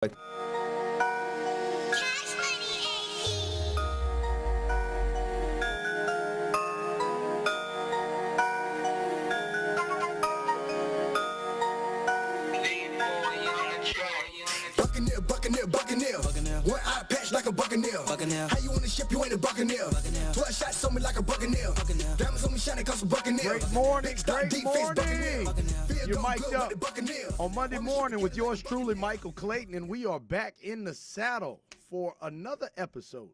Buccaneer. One eye patch like a Buccaneer. How you on the ship, you ain't a Buccaneer. 12 shots on me like a Buccaneer. Diamonds on me shining cause a Buccaneer. Great morning. You're mic'd up on Monday morning with yours truly, Michael Clayton, and we are back in the saddle for another episode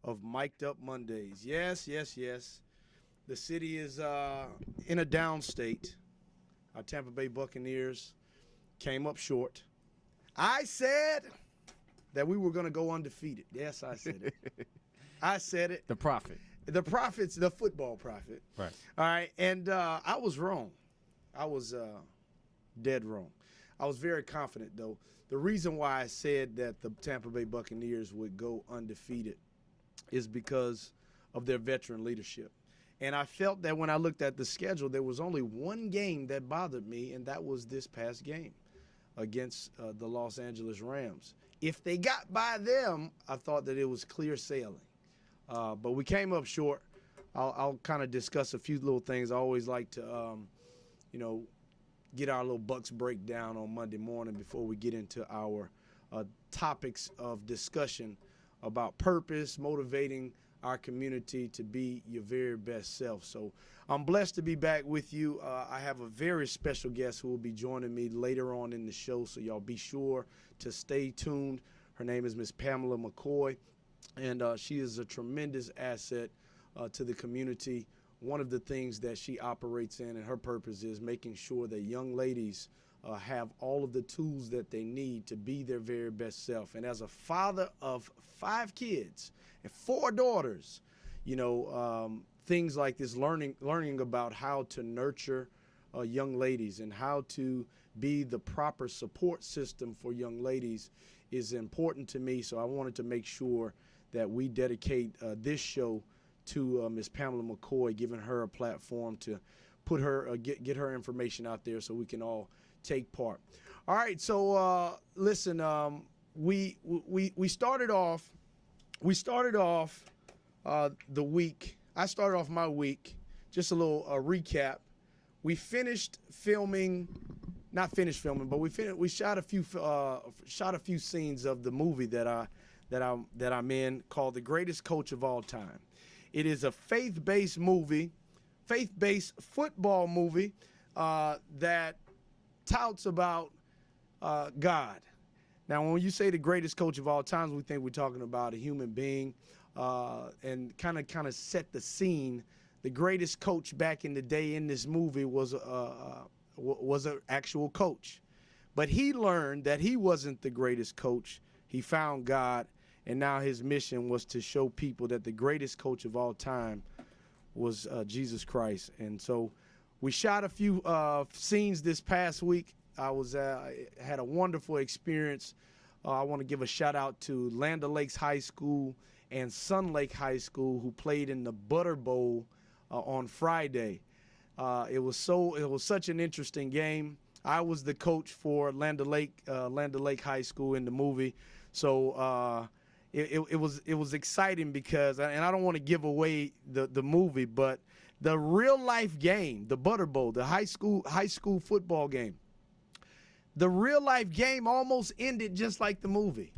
of Mic'd Up Mondays. Yes. The city is in a down state. Our Tampa Bay Buccaneers came up short. I said that we were going to go undefeated. Yes, I said it. I said it. The prophet. The prophet's the football prophet. Right. All right. And I was wrong. I was dead wrong. I was very confident, though. The reason why I said that the Tampa Bay Buccaneers would go undefeated is because of their veteran leadership. And I felt that when I looked at the schedule, there was only one game that bothered me, and that was this past game against the Los Angeles Rams. If they got by them, I thought that it was clear sailing. But we came up short. I'll kind of discuss a few little things. I always like to, get our little Bucks breakdown on Monday morning before we get into our topics of discussion about purpose, motivating our community to be your very best self. So I'm blessed to be back with you. I have a very special guest who will be joining me later on in the show, so y'all be sure to stay tuned. Her name is Miss Pamala McCoy, and she is a tremendous asset to the community. One of the things that she operates in and her purpose is making sure that young ladies have all of the tools that they need to be their very best self. And as a father of 5 kids and 4 daughters, things like this, learning about how to nurture young ladies and how to be the proper support system for young ladies is important to me. So I wanted to make sure that we dedicate this show to Ms. Pamala McCoy, giving her a platform to put her get her information out there so we can all take part. All right, so listen, we started off the week. I started off my week, just a little recap. We finished filming, not finished filming, but we shot a few scenes of the movie that I'm in, called The Greatest Coach of All Time. It is a faith-based football movie that touts about God. Now, when you say the greatest coach of all time, we think we're talking about a human being, and kind of set the scene. The greatest coach back in the day in this movie was an actual coach, but he learned that he wasn't the greatest coach. He found God, and now his mission was to show people that the greatest coach of all time was Jesus Christ. And so we shot a few scenes this past week. I had a wonderful experience. I want to give a shout out to Land O'Lakes High School and Sun Lake High School, who played in the Butter Bowl on Friday. It was such an interesting game. I was the coach for Land O'Lake High School in the movie, so it was exciting because, and I don't want to give away the movie, but the real life game, the Butter Bowl, the high school football game, the real life game almost ended just like the movie.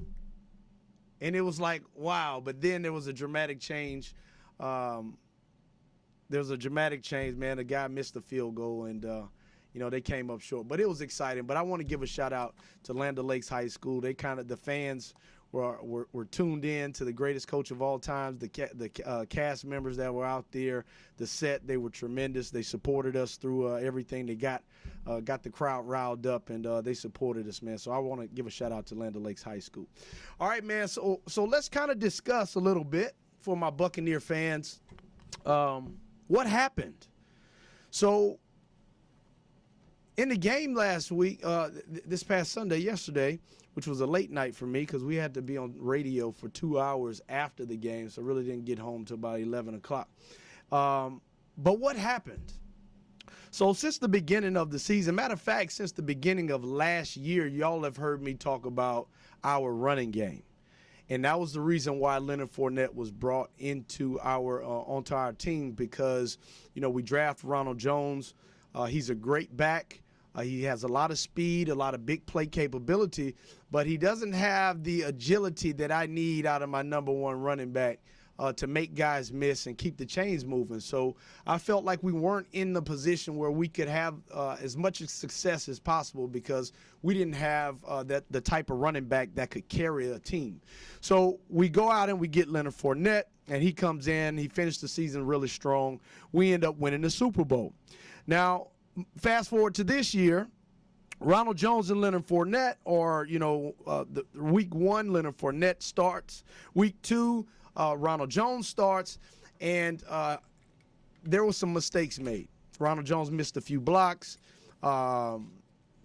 And it was like, wow. But then there was a dramatic change. Man. The guy missed the field goal, and they came up short. But it was exciting. But I want to give a shout out to Land O'Lakes High School. The fans were tuned in to the greatest coach of all times. The cast members that were out there, the set, they were tremendous. They supported us through everything. They got the crowd riled up, and they supported us, man. So I want to give a shout out to Land O'Lakes High School. All right, man. So let's kind of discuss a little bit for my Buccaneer fans. What happened? So in the game last week, this past yesterday, which was a late night for me because we had to be on radio for 2 hours after the game, so really didn't get home till about 11 o'clock. But what happened? So since the beginning of the season, matter of fact, since the beginning of last year, y'all have heard me talk about our running game. And that was the reason why Leonard Fournette was brought into onto our team, because, we draft Ronald Jones. He's a great back. He has a lot of speed, a lot of big play capability, but he doesn't have the agility that I need out of my number one running back to make guys miss and keep the chains moving. So I felt like we weren't in the position where we could have as much success as possible, because we didn't have the type of running back that could carry a team. So we go out and we get Leonard Fournette, and he comes in. He finished the season really strong. We end up winning the Super Bowl. Now, fast forward to this year, Ronald Jones and Leonard Fournette are, the week 1, Leonard Fournette starts. Week 2, Ronald Jones starts, and there were some mistakes made. Ronald Jones missed a few blocks.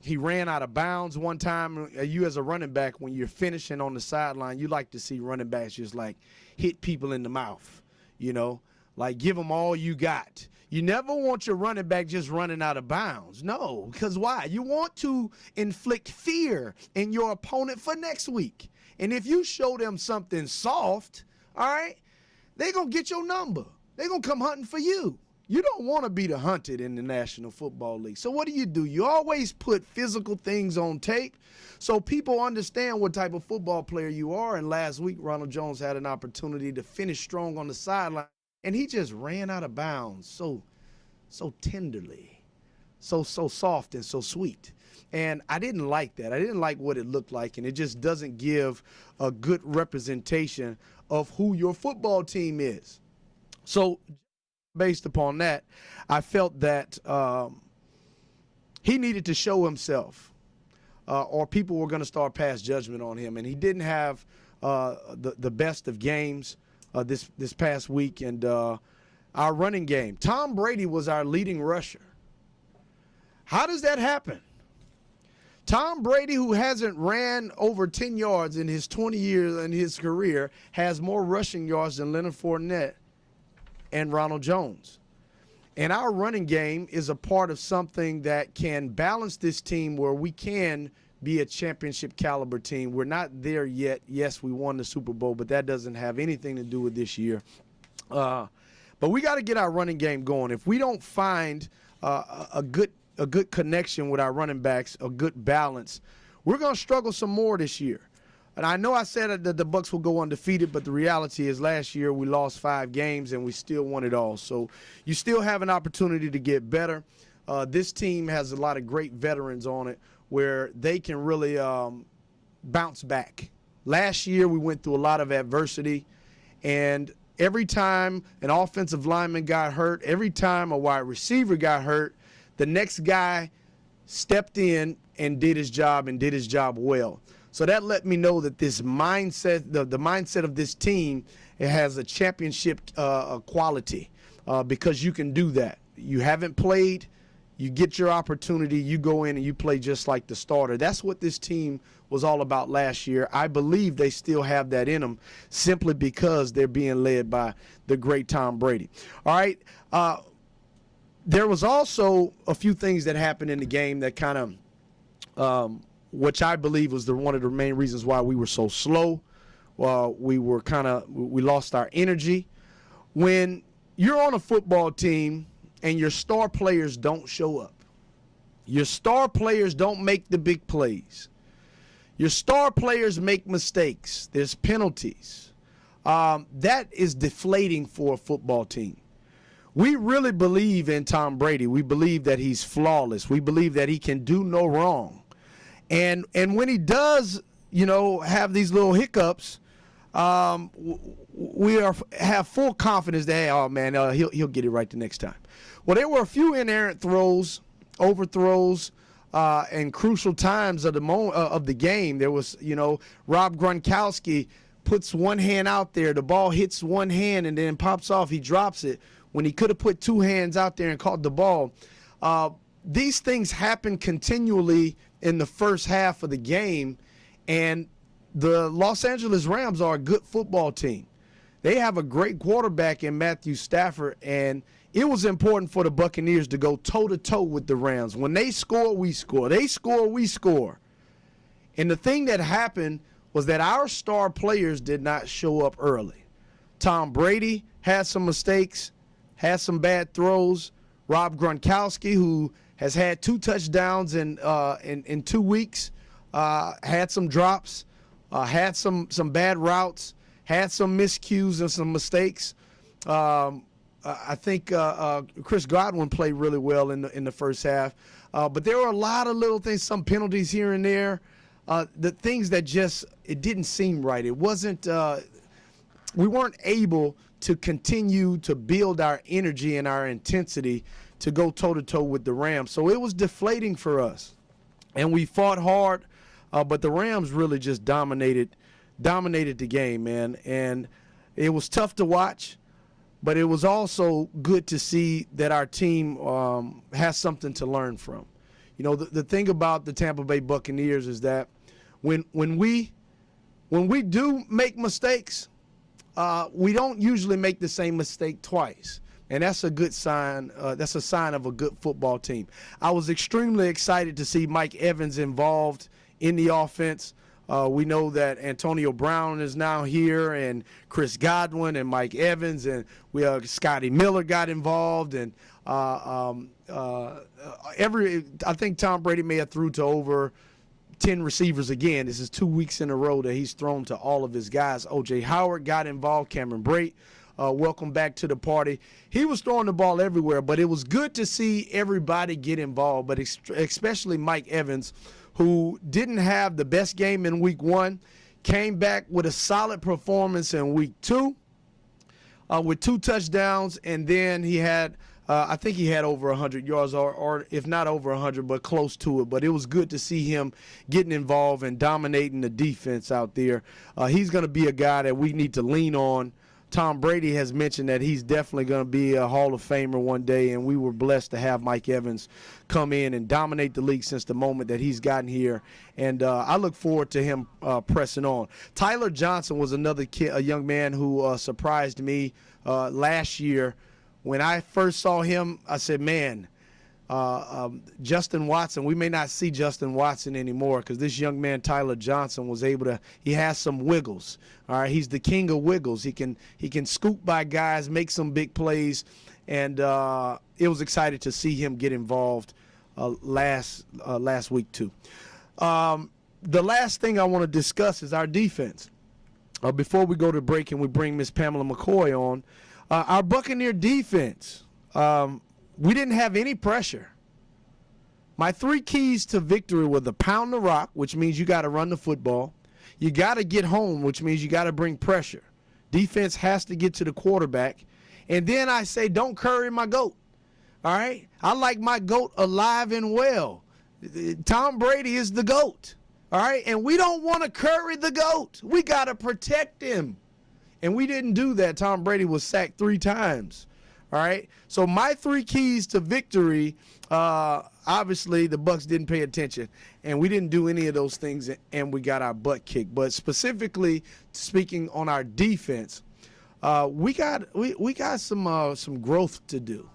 He ran out of bounds one time. You as a running back, when you're finishing on the sideline, you like to see running backs just like hit people in the mouth, like give them all you got. You never want your running back just running out of bounds. No, because why? You want to inflict fear in your opponent for next week. And if you show them something soft, all right, they're going to get your number. They're going to come hunting for you. You don't want to be the hunted in the National Football League. So what do? You always put physical things on tape so people understand what type of football player you are. And last week, Ronald Jones had an opportunity to finish strong on the sideline, and he just ran out of bounds so tenderly, so soft and so sweet. And I didn't like that. I didn't like what it looked like, and it just doesn't give a good representation of who your football team is. So based upon that, I felt that he needed to show himself, or people were going to start pass judgment on him. And he didn't have the best of games this past week. And our running game, Tom Brady was our leading rusher. How does that happen? Tom Brady, who hasn't ran over 10 yards in his 20 years in his career, has more rushing yards than Leonard Fournette and Ronald Jones. And our running game is a part of something that can balance this team where we can be a championship caliber team. We're not there yet. Yes, we won the Super Bowl, but that doesn't have anything to do with this year. But we got to get our running game going. If we don't find a good connection with our running backs, a good balance, we're going to struggle some more this year. And I know I said that the Bucs will go undefeated, but the reality is last year we lost 5 games and we still won it all. So you still have an opportunity to get better. This team has a lot of great veterans on it where they can really bounce back. Last year we went through a lot of adversity, and every time an offensive lineman got hurt, every time a wide receiver got hurt, the next guy stepped in and did his job well. So that let me know that this mindset, the mindset of this team, it has a championship quality because you can do that. You haven't played, you get your opportunity, you go in and you play just like the starter. That's what this team was all about last year. I believe they still have that in them simply because they're being led by the great Tom Brady. All right. There was also a few things that happened in the game that kind of which I believe was one of the main reasons why we were so slow. We lost our energy. When you're on a football team and your star players don't show up, your star players don't make the big plays, your star players make mistakes, there's penalties, that is deflating for a football team. We really believe in Tom Brady. We believe that he's flawless. We believe that he can do no wrong. And when he does, have these little hiccups, we have full confidence that, hey, oh man, he'll get it right the next time. Well, there were a few inerrant throws, overthrows, and crucial times of the game. There was, Rob Gronkowski puts one hand out there, the ball hits one hand and then pops off. He drops it when he could have put 2 hands out there and caught the ball. These things happen continually in the first half of the game, and the Los Angeles Rams are a good football team. They have a great quarterback in Matthew Stafford, and it was important for the Buccaneers to go toe-to-toe with the Rams. When they score, we score. They score, we score. And the thing that happened was that our star players did not show up early. Tom Brady had some mistakes, had some bad throws. Rob Gronkowski, who has had 2 touchdowns in 2 weeks, had some drops, had some bad routes, had some miscues and some mistakes. I think Chris Godwin played really well in the first half. But there were a lot of little things, some penalties here and there, the things that just, it didn't seem right. It wasn't, we weren't able to continue to build our energy and our intensity to go toe-to-toe with the Rams. So it was deflating for us. And we fought hard, but the Rams really just dominated the game, man. And it was tough to watch, but it was also good to see that our team has something to learn from. You know, the thing about the Tampa Bay Buccaneers is that when we do make mistakes, we don't usually make the same mistake twice. And that's a good sign. That's a sign of a good football team. I was extremely excited to see Mike Evans involved in the offense. We know that Antonio Brown is now here, and Chris Godwin and Mike Evans, and Scotty Miller got involved, and I think Tom Brady may have threw to over 10 receivers again. This is 2 weeks in a row that he's thrown to all of his guys. O.J. Howard got involved. Cameron Brate, welcome back to the party. He was throwing the ball everywhere, but it was good to see everybody get involved, but especially Mike Evans, who didn't have the best game in week 1, came back with a solid performance in week 2 with 2 touchdowns, and then he had I think he had over 100 yards, or if not over 100, but close to it. But it was good to see him getting involved and dominating the defense out there. He's going to be a guy that we need to lean on. Tom Brady has mentioned that he's definitely going to be a Hall of Famer one day, and we were blessed to have Mike Evans come in and dominate the league since the moment that he's gotten here. And I look forward to him pressing on. Tyler Johnson was another kid, a young man who surprised me last year. When I first saw him, I said, man, Justin Watson, we may not see Justin Watson anymore because this young man, Tyler Johnson, was able to, he has some wiggles. All right, he's the king of wiggles. He can scoop by guys, make some big plays, and it was exciting to see him get involved last week too. The last thing I want to discuss is our defense. Before we go to break and we bring Miss Pamela McCoy on, our Buccaneer defense, we didn't have any pressure. My 3 keys to victory were the pound the rock, which means you got to run the football. You got to get home, which means you got to bring pressure. Defense has to get to the quarterback. And then I say, don't curry my goat. All right? I like my goat alive and well. Tom Brady is the GOAT. All right? And we don't want to curry the GOAT. We got to protect him. And we didn't do that. Tom Brady was sacked 3 times. All right? So my 3 keys to victory, obviously the Bucs didn't pay attention. And we didn't do any of those things, and we got our butt kicked. But specifically speaking on our defense, we got some growth to do.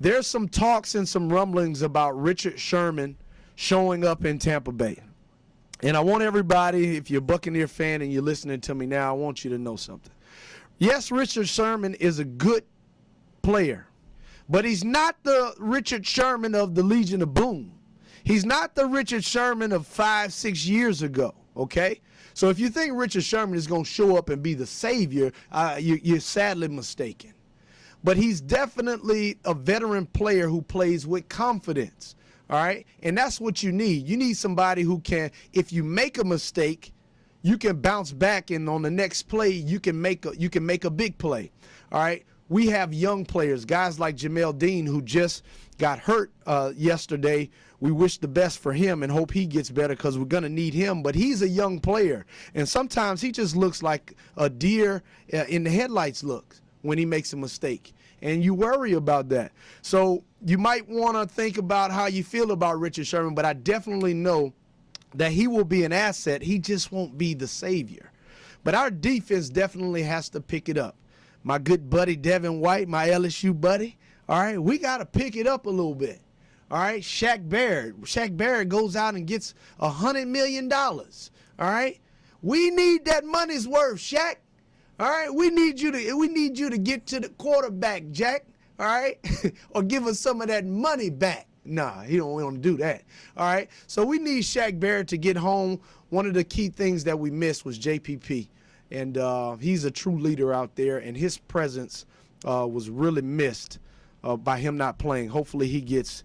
There's some talks and some rumblings about Richard Sherman showing up in Tampa Bay. And I want everybody, if you're a Buccaneer fan and you're listening to me now, I want you to know something. Yes, Richard Sherman is a good player, but he's not the Richard Sherman of the Legion of Boom. He's not the Richard Sherman of 5-6 years ago, okay? So if you think Richard Sherman is going to show up and be the savior, you're sadly mistaken. But he's definitely a veteran player who plays with confidence. All right, and that's what you need. You need somebody who can, if you make a mistake, you can bounce back, and on the next play, you can make a big play. All right, we have young players, guys like Jamel Dean, who just got hurt yesterday. We wish the best for him and hope he gets better because we're going to need him. But he's a young player, and sometimes he just looks like a deer in the headlights looks when he makes a mistake. And you worry about that. So you might want to think about how you feel about Richard Sherman, but I definitely know that he will be an asset. He just won't be the savior. But our defense definitely has to pick it up. My good buddy Devin White, my LSU buddy, all right, we got to pick it up a little bit. All right, Shaq Barrett goes out and gets $100 million. All right, We need that money's worth, Shaq. All right, we need you to get to the quarterback, Jack. All right, or give us some of that money back. Nah, we don't want to do that. All right, so we need Shaq Barrett to get home. One of the key things that we missed was JPP, and he's a true leader out there, and his presence was really missed by him not playing. Hopefully he gets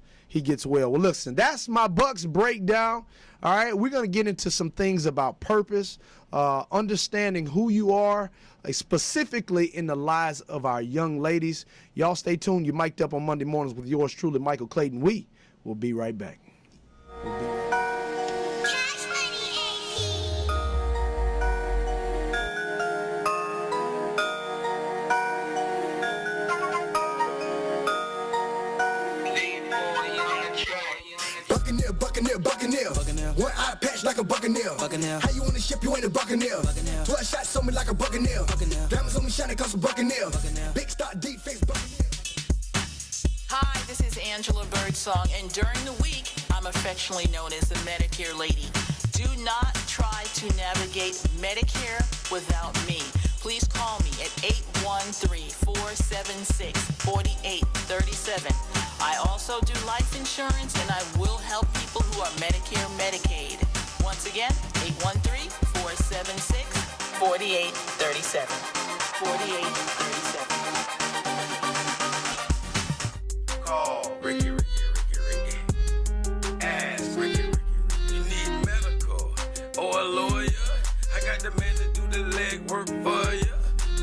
well. Well, listen, that's my Bucks breakdown. All right, we're going to get into some things about purpose, understanding who you are, specifically in the lives of our young ladies. Y'all stay tuned. You're mic'd up on Monday mornings with yours truly, Michael Clayton. We will be right back. Buccaneer. One eye patch like a buccaneer. How you on the ship, you ain't a buccaneer. 12 shots on me like a buccaneer. Diamonds on me shining cause a buccaneer. Big star defense buccaneer. Hi, this is Angela Birdsong, and during the week, I'm affectionately known as the Medicare lady. Do not try to navigate Medicare without me. Please call me at 813-476-4837. I also do life insurance, and I will help people who are Medicare, Medicaid. Once again, 813-476-4837. 4837. Call Ricky. Ask Ricky. You need medical or a lawyer? I got the man to do the legwork for you.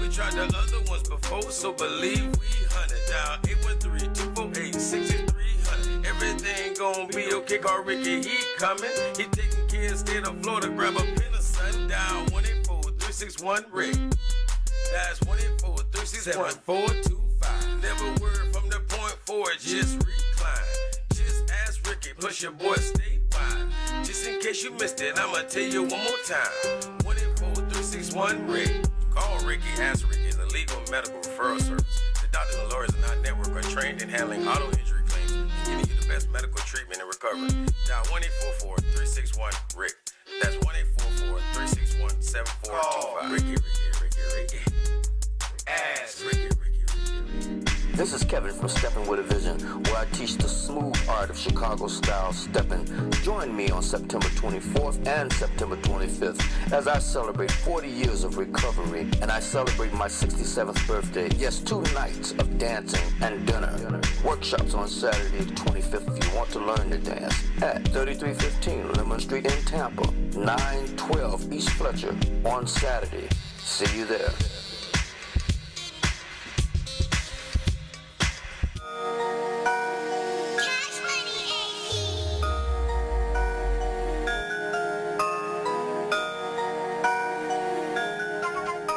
We tried the other ones before, so believe we hunted. Down 813-248-6300. Everything gon' be okay. Call Ricky, he coming. He taking care of state of Florida. Grab a pen or sun down 184-361-RICK. That's 184-361-425. Never word from the point forward, just recline. Just ask Ricky, plus your boy statewide. Just in case you missed it, I'ma tell you one more time. 184-361-RICK. Call Ricky, ask Ricky. It's a legal medical referral service. The doctors and lawyers in our network are trained in handling auto injury claims and giving you the best medical treatment and recovery. Dial 1-844-361-RICK. That's 1-844-361-7425. Ricky. Ask Ricky. This is Kevin from Steppin' With a Vision, where I teach the smooth art of Chicago-style stepping. Join me on September 24th and September 25th as I celebrate 40 years of recovery, and I celebrate my 67th birthday. Yes, 2 nights of dancing and dinner. Workshops on Saturday the 25th if you want to learn to dance at 3315 Lemon Street in Tampa, 912 East Fletcher on Saturday. See you there.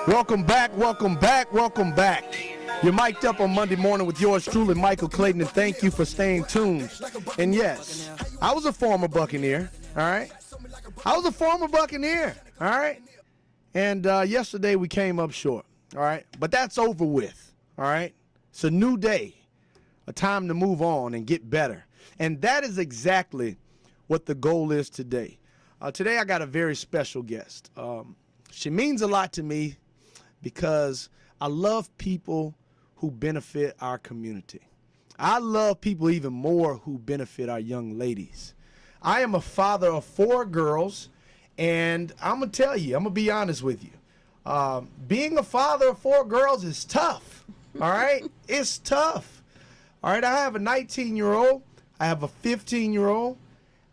Welcome back. You're mic'd up on Monday morning with yours truly, Michael Clayton, and thank you for staying tuned. And yes, I was a former Buccaneer, all right? All right? And yesterday we came up short, all right? But that's over with, all right? It's a new day, a time to move on and get better. And that is exactly what the goal is today. Today I got a very special guest. She means a lot to me because I love people who benefit our community. I love people even more who benefit our young ladies. I am a father of 4 girls, and I'm going to tell you, I'm going to be honest with you. Being a father of 4 girls is tough, all right? It's tough. All right, I have a 19-year-old, I have a 15-year-old,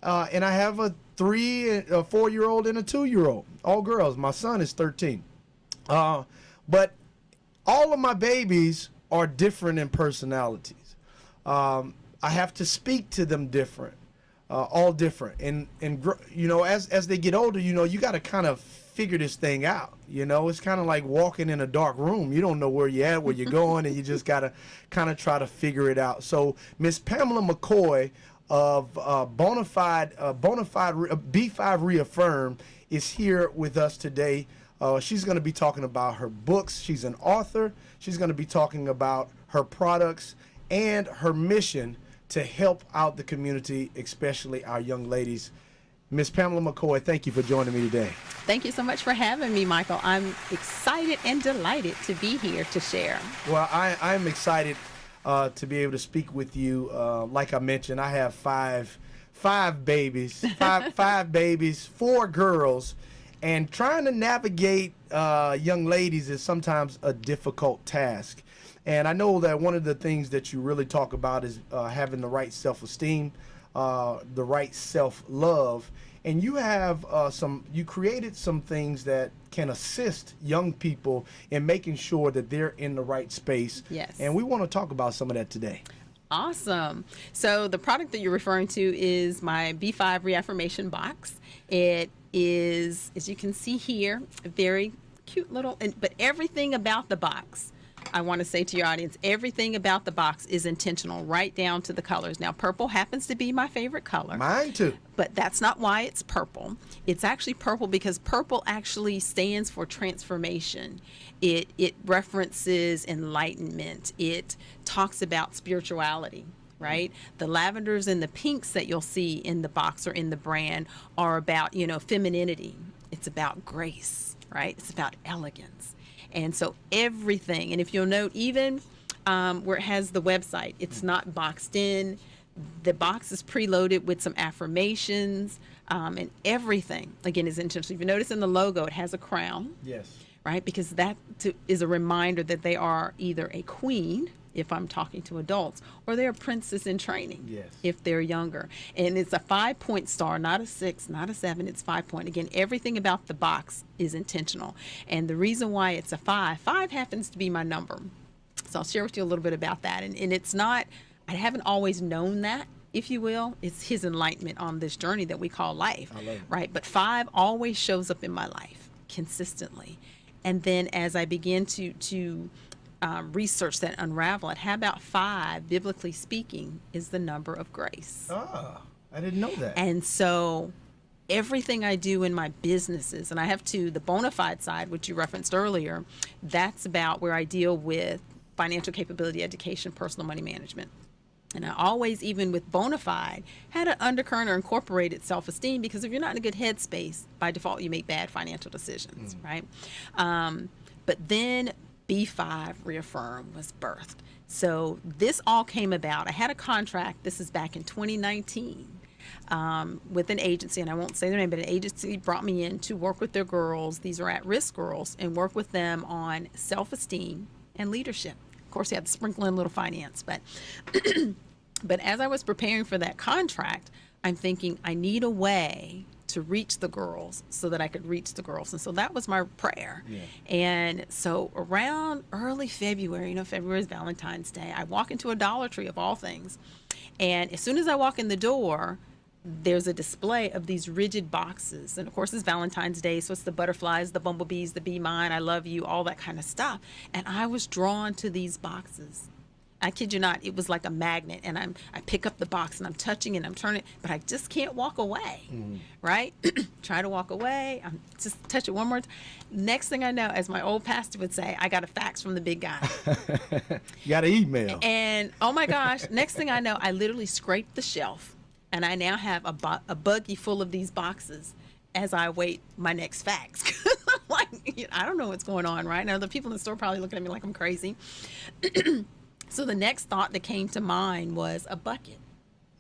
and I have a 4-year-old and a 2-year-old, all girls. My son is 13. But all of my babies are different in personalities. I have to speak to them different, all different. And you know, as they get older, you know, you got to kind of figure this thing out. You know, it's kind of like walking in a dark room. You don't know where you're at, where you're going, and you just got to kind of try to figure it out. So Miss Pamala McCoy of Bonafide B5 Reaffirm is here with us today. She's going to be talking about her books. She's an author. She's going to be talking about her products and her mission to help out the community, especially our young ladies. Miss Pamela McCoy, thank you for joining me today. Thank you so much for having me, Michael. I'm excited and delighted to be here to share. Well, I'm excited to be able to speak with you. Like I mentioned, I have five babies, five babies, 4 girls, and trying to navigate young ladies is sometimes a difficult task. And I know that one of the things that you really talk about is having the right self-esteem, the right self-love. And you have you created some things that can assist young people in making sure that they're in the right space. Yes. And we want to talk about some of that today. Awesome. So the product that you're referring to is my B5 reaffirmation box. It is, as you can see here, a very cute little, but everything about the box, I want to say to your audience, everything about the box is intentional, right down to the colors. Now, purple happens to be my favorite color. Mine too. But that's not why it's purple. It's actually purple because purple actually stands for transformation. It references enlightenment. It talks about spirituality, right? The lavenders and the pinks that you'll see in the box or in the brand are about, femininity. It's about grace, right? It's about elegance. And so everything, and if you'll note, even where it has the website, it's not boxed in. The box is preloaded with some affirmations, and everything, again, is intentional. If you notice in the logo, it has a crown. Yes. Right? Because that is a reminder that they are either a queen, if I'm talking to adults, or they're a princess in training, yes, if they're younger. And it's a 5-point star, not a 6, not a 7, it's 5-point. Again, everything about the box is intentional. And the reason why it's a 5 happens to be my number. So I'll share with you a little bit about that. And it's not, I haven't always known that, if you will. It's his enlightenment on this journey that we call life. I love it. Right? But 5 always shows up in my life consistently. And then as I begin to research that, unravel it, how about 5, biblically speaking, is the number of grace. Ah, I didn't know that. And so everything I do in my businesses, and I have the bona fide side, which you referenced earlier, that's about where I deal with financial capability education, personal money management. And I always, even with bona fide, had an undercurrent or incorporated self-esteem, because if you're not in a good headspace, by default, you make bad financial decisions, right? But then B5 Reaffirm was birthed. So this all came about. I had a contract, this is back in 2019, with an agency, and I won't say their name, but an agency brought me in to work with their girls. These are at-risk girls, and work with them on self-esteem and leadership. Of course, you had to sprinkle in a little finance, but but as I was preparing for that contract, I'm thinking I need a way to reach the girls so that I could reach the girls. And so that was my prayer. Yeah. And so around early February, February is Valentine's Day, I walk into a Dollar Tree of all things. And as soon as I walk in the door, there's a display of these rigid boxes. And of course, it's Valentine's Day, so it's the butterflies, the bumblebees, the be mine, I love you, all that kind of stuff. And I was drawn to these boxes. I kid you not, it was like a magnet. And I pick up the box and I'm touching it, I'm turning, but I just can't walk away, right? Try to walk away, I'm just touch it one more time. Next thing I know, as my old pastor would say, I got a fax from the big guy. You got an email. And oh my gosh, next thing I know, I literally scraped the shelf. And I now have a buggy full of these boxes as I await my next fax. Like, I don't know what's going on right now. The people in the store probably looking at me like I'm crazy. So the next thought that came to mind was a bucket.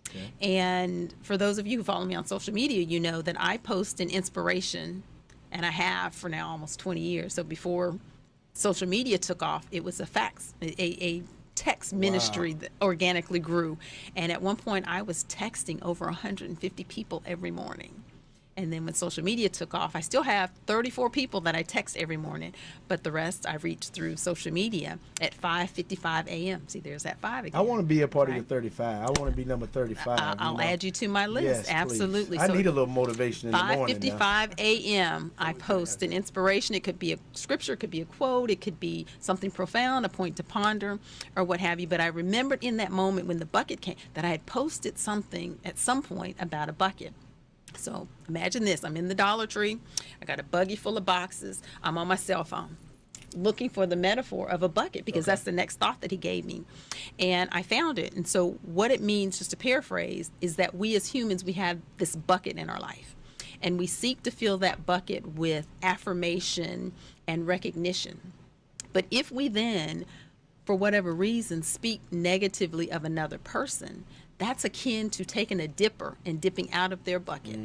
Okay. And for those of you who follow me on social media, you know that I post an inspiration, and I have for now almost 20 years. So before social media took off, it was a fax, a text ministry that organically grew. And at one point I was texting over 150 people every morning. And then when social media took off, I still have 34 people that I text every morning, but the rest I reach through social media at 5:55 a.m. See, there's that 5 again. I want to be a part of your 35. I want to be number 35. I'll add you to my list. Yes, absolutely. Please. I need a little motivation in the morning. 5:55 a.m. I post an inspiration. It could be a scripture, it could be a quote, it could be something profound, a point to ponder, or what have you. But I remembered in that moment when the bucket came that I had posted something at some point about a bucket. So imagine this, I'm in the Dollar Tree, I got a buggy full of boxes, I'm on my cell phone looking for the metaphor of a bucket, because that's the next thought that he gave me. And I found it. And so what it means, just to paraphrase, is that we as humans, we have this bucket in our life. And we seek to fill that bucket with affirmation and recognition. But if we then, for whatever reason, speak negatively of another person, that's akin to taking a dipper and dipping out of their bucket.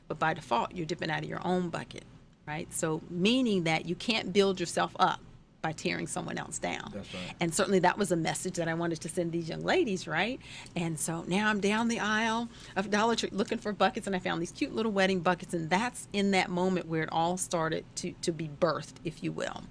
But by default, you're dipping out of your own bucket, right? So meaning that you can't build yourself up by tearing someone else down. That's right. And certainly that was a message that I wanted to send these young ladies, right? And so now I'm down the aisle of Dollar Tree looking for buckets, and I found these cute little wedding buckets, and that's in that moment where it all started to be birthed, if you will.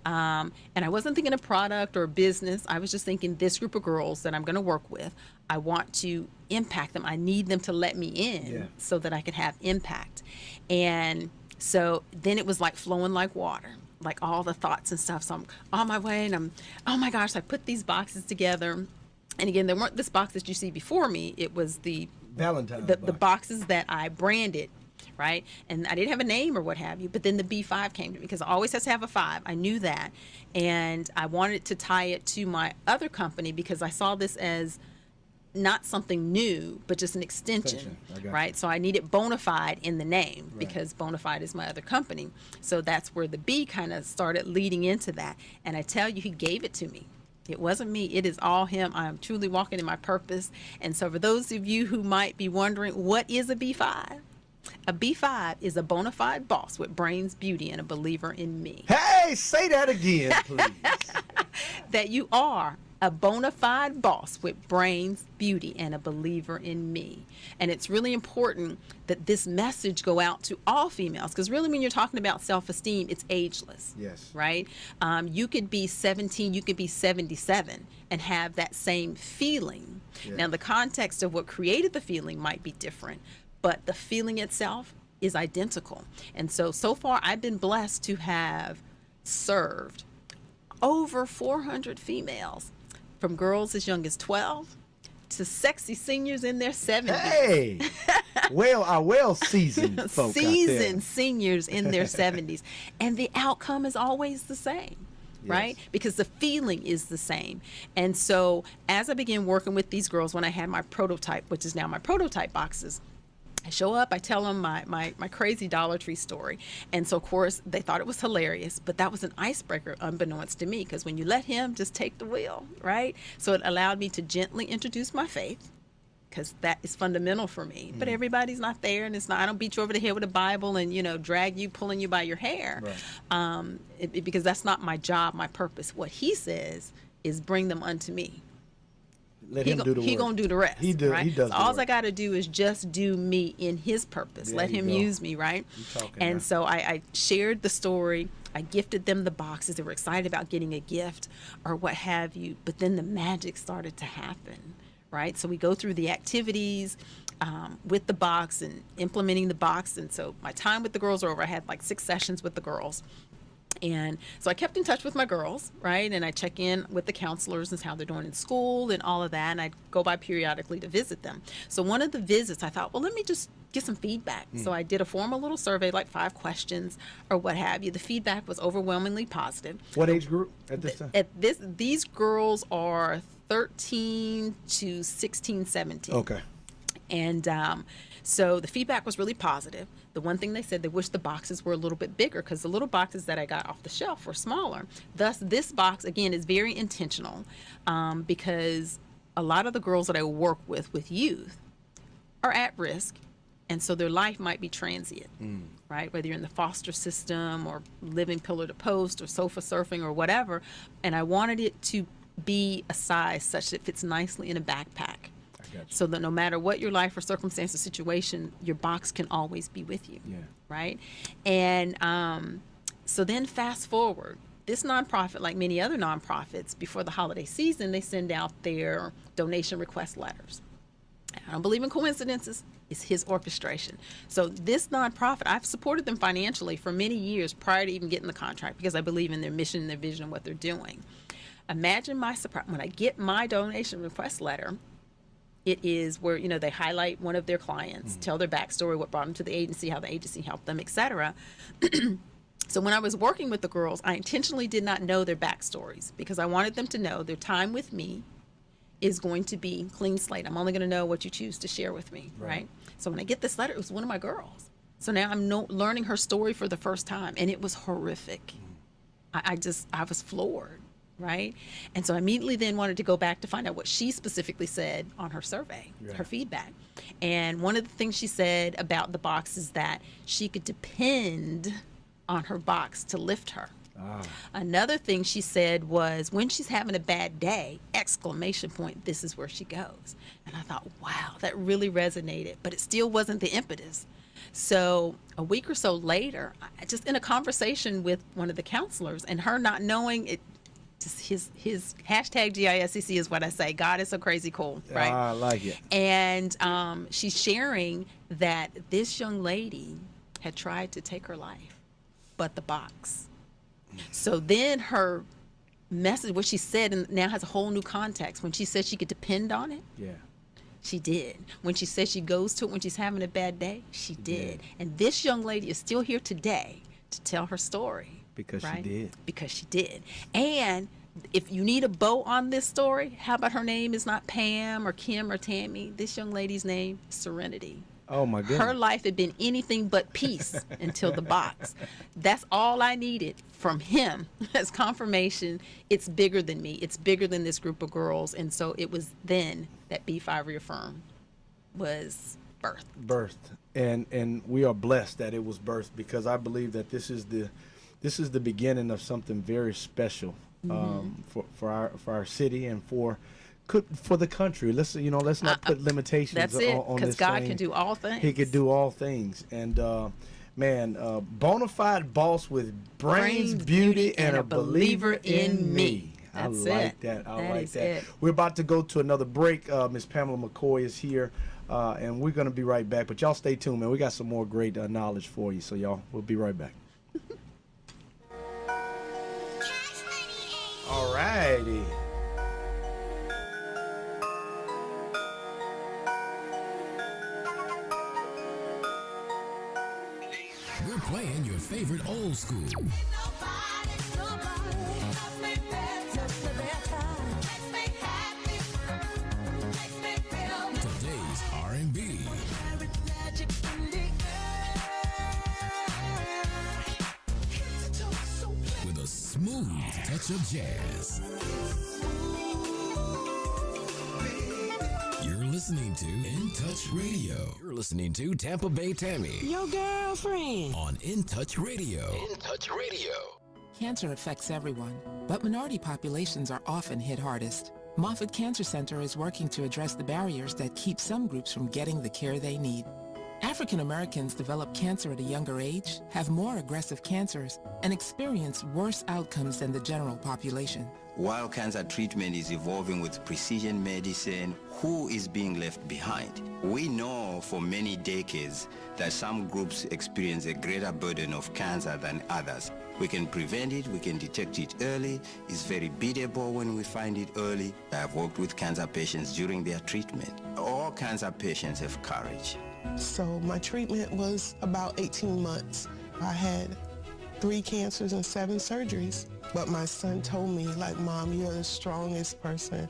And I wasn't thinking of product or business. I was just thinking, this group of girls that I'm going to work with, I want to impact them. I need them to let me in so that I can have impact. And so then it was like flowing like water, like all the thoughts and stuff. So I'm on my way, and oh my gosh, I put these boxes together. And again, they weren't this box that you see before me. It was the boxes that I branded, right? And I didn't have a name or what have you, but then the B5 came to me because it always has to have a 5. I knew that. And I wanted to tie it to my other company because I saw this as not something new, but just an extension, right? So I needed bona fide in the name because bona fide is my other company. So that's where the B kind of started leading into that. And I tell you, he gave it to me. It wasn't me. It is all him. I am truly walking in my purpose. And so for those of you who might be wondering, what is a B5? A B5 is a bona fide boss with brains, beauty, and a believer in me. Hey, say that again, please. That you are a bona fide boss with brains, beauty, and a believer in me. And it's really important that this message go out to all females, because really when you're talking about self-esteem, it's ageless. Yes. Right? You could be 17, you could be 77 and have that same feeling. Yeah. Now, the context of what created the feeling might be different, but the feeling itself is identical. And so far, I've been blessed to have served over 400 females, from girls as young as 12 to sexy seniors in their 70s. Hey, well seasoned folk Seasoned out there. seniors in their 70s. And the outcome is always the same, right? Because the feeling is the same. And so as I began working with these girls, when I had my prototype, which is now my prototype boxes, I show up, I tell them my crazy Dollar Tree story. And so, of course, they thought it was hilarious, but that was an icebreaker unbeknownst to me, because when you let him just take the wheel, right? So it allowed me to gently introduce my faith, because that is fundamental for me. But everybody's not there, and it's not, I don't beat you over the head with a Bible and, drag you, pulling you by your hair, because that's not my job, my purpose. What he says is bring them unto me. Let him do the work. He gonna do the rest. He right? does. So all I got to do is just do me in his purpose. Let him use me, right? And so I shared the story. I gifted them the boxes. They were excited about getting a gift or what have you. But then the magic started to happen, right? So we go through the activities with the box and implementing the box. And so my time with the girls are over. I had like 6 sessions with the girls. And so I kept in touch with my girls, right? And I check in with the counselors and how they're doing in school and all of that. And I'd go by periodically to visit them. So one of the visits, I thought, well, let me just get some feedback. So I did a formal little survey, like 5 questions or what have you. The feedback was overwhelmingly positive. What age group at this time? These girls are 13 to 16, 17. Okay. And so the feedback was really positive. The one thing they said, they wished the boxes were a little bit bigger, because the little boxes that I got off the shelf were smaller. Thus, this box, again, is very intentional, because a lot of the girls that I work with youth are at risk. And so their life might be transient, right? Whether you're in the foster system or living pillar to post or sofa surfing or whatever. And I wanted it to be a size such that it fits nicely in a backpack. So that no matter what your life or circumstance or situation, your box can always be with you, right? And so then fast forward, this nonprofit, like many other nonprofits, before the holiday season, they send out their donation request letters. I don't believe in coincidences. It's his orchestration. So this nonprofit, I've supported them financially for many years prior to even getting the contract, because I believe in their mission, their vision, and what they're doing. Imagine my surprise when I get my donation request letter. It is where, they highlight one of their clients, tell their backstory, what brought them to the agency, how the agency helped them, etc. So when I was working with the girls, I intentionally did not know their backstories, because I wanted them to know their time with me is going to be clean slate. I'm only going to know what you choose to share with me, right? So when I get this letter, it was one of my girls. So now I'm learning her story for the first time, and it was horrific. I was floored, right? And so I immediately then wanted to go back to find out what she specifically said on her survey, her feedback. And one of the things she said about the box is that she could depend on her box to lift her. Another thing she said was when she's having a bad day, exclamation point, this is where she goes. And I thought, wow, that really resonated, but it still wasn't the impetus. So a week or so later, just in a conversation with one of the counselors and her not knowing it, just his hashtag GISCC is what I say. God is so crazy cool, right? I like it. And she's sharing that this young lady had tried to take her life, but the box. So then her message, what she said, and now has a whole new context. When she said she could depend on it, she did. When she said she goes to it when she's having a bad day, she did. And this young lady is still here today to tell her story. Because she did. Because she did. And if you need a bow on this story, how about her name is not Pam or Kim or Tammy? This young lady's name is Serenity. Oh, my goodness. Her life had been anything but peace until the box. That's all I needed from him as confirmation. It's bigger than me. It's bigger than this group of girls. And so it was then that B5 Reaffirm was birthed. And we are blessed that it was birthed, because I believe that this is the beginning of something very special for our city and for the country. Let's not put limitations that's it, on this. Because God thing. can do all things. He could do all things. And bona fide boss with brains, beauty, and a believer in me. That's I like it. that. I That like is that. it. We're about to go to another break. Miss Pamela McCoy is here, and we're going to be right back. But y'all stay tuned, man. We got some more great knowledge for you. So y'all, we'll be right back. All righty. We're playing your favorite old school. Today's R&B. With a smooth touch of jazz. You're listening to In Touch Radio. You're listening to Tampa Bay Tammy Your girlfriend. on In Touch Radio. In Touch Radio. Cancer affects everyone, but minority populations are often hit hardest. Moffitt Cancer Center is working to address the barriers that keep some groups from getting the care they need. African Americans develop cancer at a younger age, have more aggressive cancers, and experience worse outcomes than the general population. While cancer treatment is evolving with precision medicine, who is being left behind? We know for many decades that some groups experience a greater burden of cancer than others. We can prevent it, we can detect it early. It's very beatable when we find it early. I have worked with cancer patients during their treatment. All cancer patients have courage. So my treatment was about 18 months. I had 3 cancers and 7 surgeries. But my son told me, like, Mom, you're the strongest person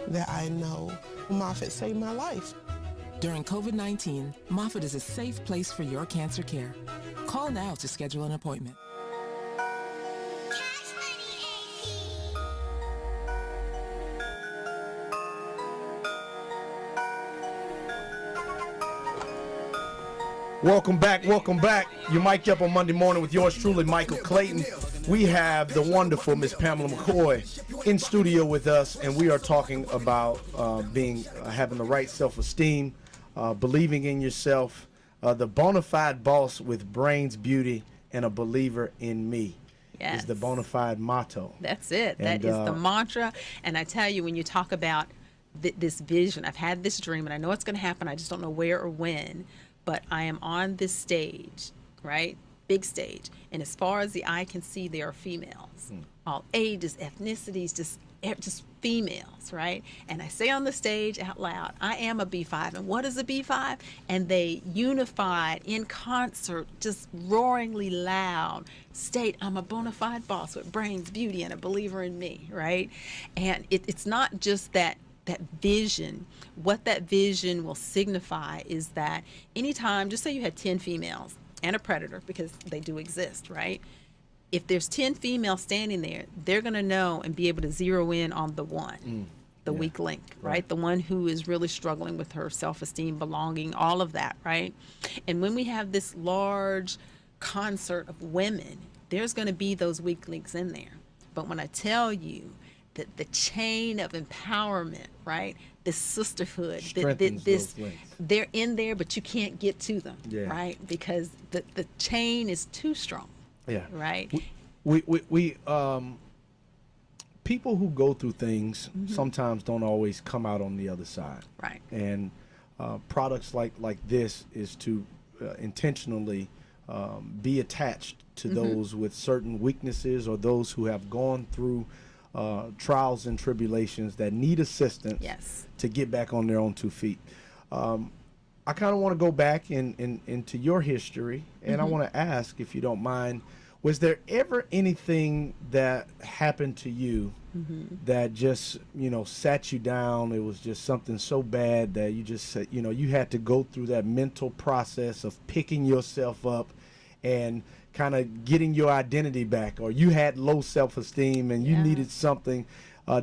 that I know. Moffitt saved my life. During COVID-19, Moffitt is a safe place for your cancer care. Call now to schedule an appointment. Welcome back. You mic'd up on Monday morning with yours truly, Michael Clayton. We have the wonderful Miss Pamela McCoy in studio with us, and we are talking about having the right self-esteem, believing in yourself, the bona fide boss with brains, beauty, and a believer in me. Yes. Is the bona fide motto. That's it. And, That is the mantra. And I tell you, when you talk about this vision, I've had this dream, and I know it's going to happen. I just don't know where or when. But I am on this stage, right? Big stage. And as far as the eye can see, there are females. All ages, ethnicities, just females, right? And I say on the stage out loud, I am a B5. And what is a B5? And they unified in concert, just roaringly loud, state, I'm a bona fide boss with brains, beauty, and a believer in me, right? And it's not just that vision. What that vision will signify is that anytime, just say you had 10 females, and a predator, because they do exist, right? If there's 10 females standing there, they're going to know and be able to zero in on the one, the weak link, right? The one who is really struggling with her self-esteem, belonging, all of that, right? And when we have this large concert of women, there's going to be those weak links in there. But when I tell you that the chain of empowerment, right? This sisterhood, this they're in there, but you can't get to them, right? Because the chain is too strong. Yeah. Right. We people who go through things sometimes don't always come out on the other side. Right. And products like this is to intentionally be attached to those with certain weaknesses, or those who have gone through trials and tribulations that need assistance to get back on their own 2 feet. I kind of want to go back into your history, and I want to ask, if you don't mind, was there ever anything that happened to you that just, sat you down? It was just something so bad that you just said, you had to go through that mental process of picking yourself up and kind of getting your identity back, or you had low self-esteem and you needed something.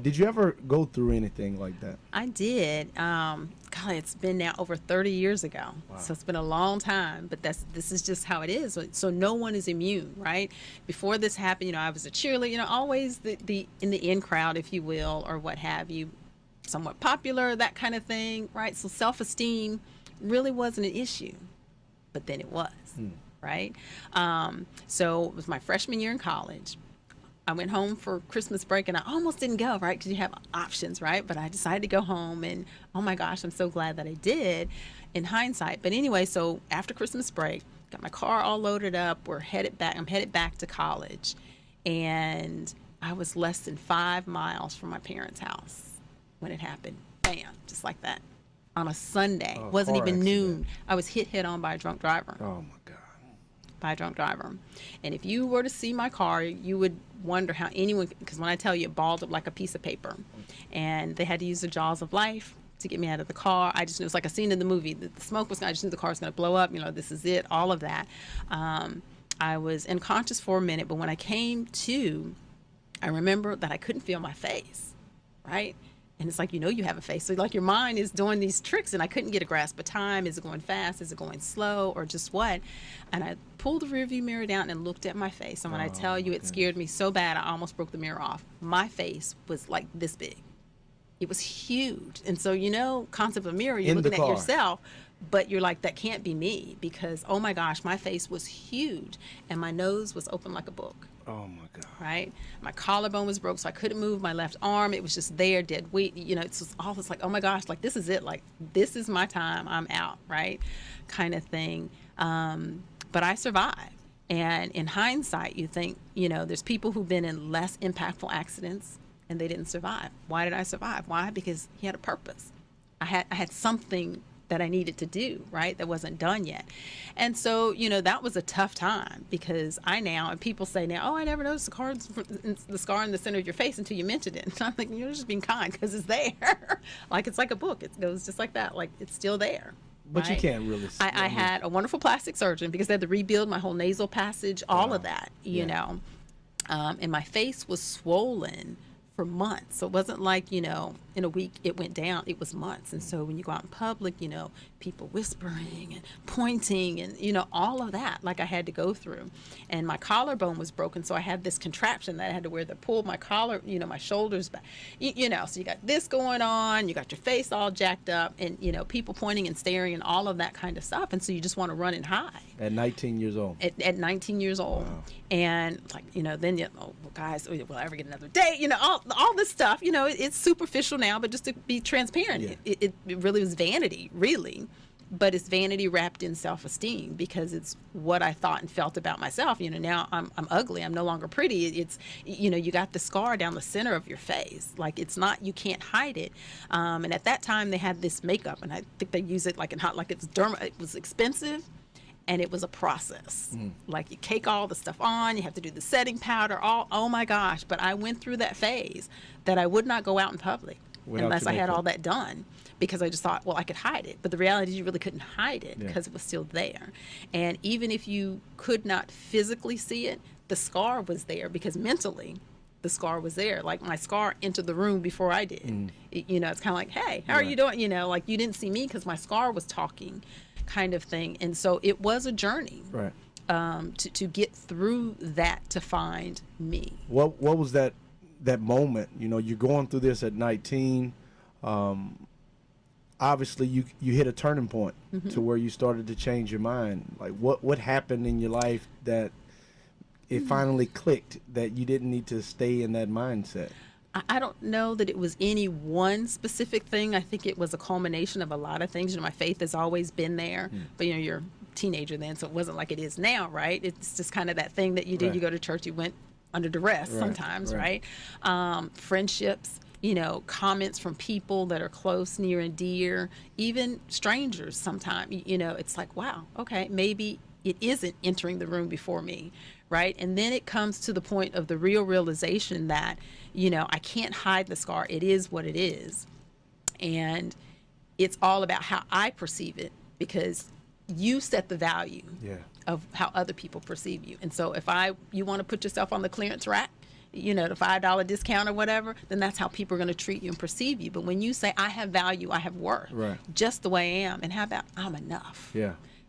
Did you ever go through anything like that? I did. God, it's been now over 30 years ago. Wow. So it's been a long time, but this is just how it is. So no one is immune, right? Before this happened, I was a cheerleader, always the in the in crowd, if you will, or what have you, somewhat popular, that kind of thing, right? So self-esteem really wasn't an issue, but then it was, right? So it was my freshman year in college. I went home for Christmas break, and I almost didn't go, right? Because you have options, right? But I decided to go home, and oh my gosh, I'm so glad that I did in hindsight. But anyway, so after Christmas break, got my car all loaded up. I'm headed back to college. And I was less than 5 miles from my parents' house when it happened. Bam, just like that. On a Sunday. Wasn't even noon. I was hit head on by a drunk driver. Oh my God. By a drunk driver. And if you were to see my car, you would wonder how anyone, because when I tell you, it balled up like a piece of paper. And they had to use the jaws of life to get me out of the car. I just knew, it was like a scene in the movie. The smoke was, I just knew the car was going to blow up. This is it, all of that. I was unconscious for a minute, but when I came to, I remember that I couldn't feel my face, right? And it's like, you have a face. So like your mind is doing these tricks, and I couldn't get a grasp of time. Is it going fast? Is it going slow, or just what? And I pulled the rearview mirror down and looked at my face. And when I tell you, it scared me so bad, I almost broke the mirror off. My face was like this big. It was huge. And so, concept of a mirror, you're looking at yourself, but you're like, that can't be me, because, oh my gosh, my face was huge, and my nose was open like a book. Oh my God. Right? My collarbone was broke, so I couldn't move my left arm. It was just there, dead weight. It's just all this like, oh my gosh, like this is it. Like, this is my time. I'm out, right? Kind of thing. But I survived. And in hindsight, you think, there's people who've been in less impactful accidents and they didn't survive. Why did I survive? Why? Because he had a purpose. I had something that I needed to do, right? That wasn't done yet. And so, that was a tough time, because and people say now, oh, I never noticed the scar in the center of your face until you mentioned it. And I'm like, you're just being kind, because it's there. Like, it's like a book. It goes just like that. Like, it's still there. But right? You can't really see I had a wonderful plastic surgeon, because they had to rebuild my whole nasal passage, all of that, you know. And my face was swollen for months. So it wasn't like, in a week it went down. It was months. And so when you go out in public, people whispering and pointing and, all of that, like I had to go through. And my collarbone was broken, so I had this contraption that I had to wear that pulled my collar, my shoulders back. So you got this going on, you got your face all jacked up, and, people pointing and staring and all of that kind of stuff. And so you just want to run and hide. At 19 years old. At 19 years old. Wow. And like, then guys, will I ever get another date? All this stuff, it's superficial now, but just to be transparent, it really was vanity, really. But it's vanity wrapped in self-esteem, because it's what I thought and felt about myself. Now I'm ugly. I'm no longer pretty. It's, you got the scar down the center of your face. Like, it's not, you can't hide it. And at that time they had this makeup, and I think they use it like it's derma. It was expensive. And it was a process. Like, you cake all the stuff on, you have to do the setting powder, oh my gosh. But I went through that phase that I would not go out in public unless I had all that done. because I just thought, well, I could hide it. But the reality is you really couldn't hide it because it was still there. And even if you could not physically see it, the scar was there because mentally the scar was there. Like my scar entered the room before I did. You know, it's kind of like, hey, how are you doing? You know, like you didn't see me because my scar was talking, kind of thing. And so it was a journey to get through that, to find me. What was that moment? You know, you're going through this at 19. Obviously you hit a turning point to where you started to change your mind. Like what happened in your life that it finally clicked that you didn't need to stay in that mindset? I don't know that it was any one specific thing. I think it was a culmination of a lot of things. You know, my faith has always been there, but you know, you're a teenager then, so it wasn't like it is now, right? It's just kind of that thing that you did. You go to church, you went under duress sometimes, right? Friendships, you know, comments from people that are close, near and dear, even strangers sometimes, you know, it's like, wow, okay, maybe it isn't entering the room before me, right? And then it comes to the point of the real realization that, you know, I can't hide the scar. It is what it is. And it's all about how I perceive it, because you set the value of how other people perceive you. And so if you want to put yourself on the clearance rack, you know, the $5 discount or whatever, then that's how people are going to treat you and perceive you. But when you say, I have value, I have worth, just the way I am, and how about I'm enough?